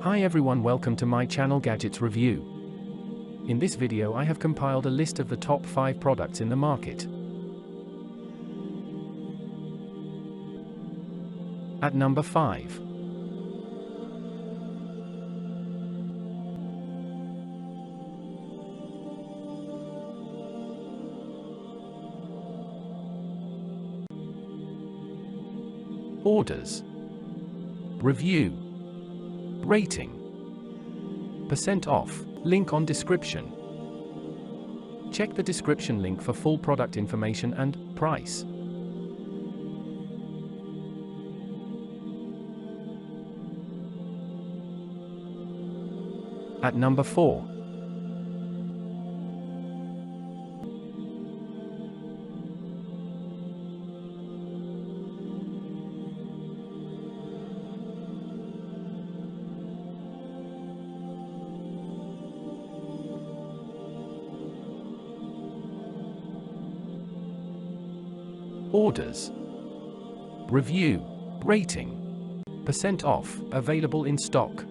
Hi everyone, welcome to my channel Gadgets Review. In this video I have compiled a list of the top 5 products in the market. At number 5. Orders. Review. Rating. % off. Link on description. Check the description link for full product information and price. At number 4. Orders. Review. Rating. % off. Available in stock.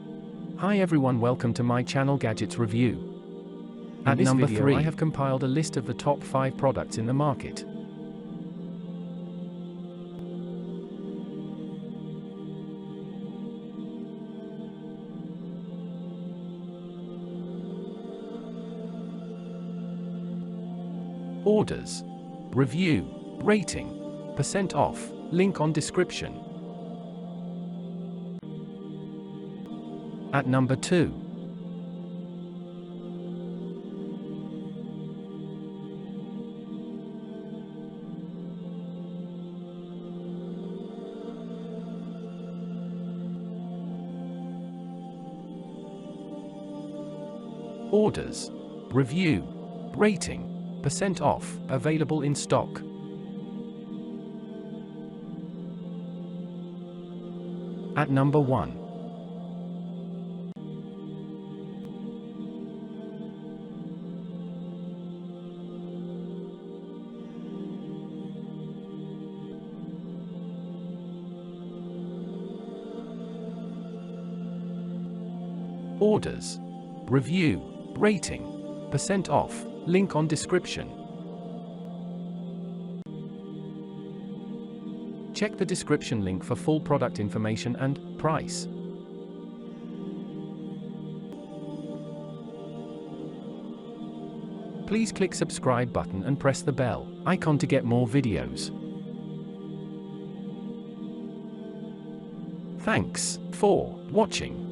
Hi everyone, welcome to my channel Gadgets Review. At number 3, I have compiled a list of the top 5 products in the market. Orders. Review. Rating. % off. Link on description. At number 2. Orders. Review. Rating. % off. Available in stock. At number 1. Orders. Review. Rating. % off. Link on description. Check the description link for full product information and price. Please click subscribe button and press the bell icon to get more videos. Thanks for watching.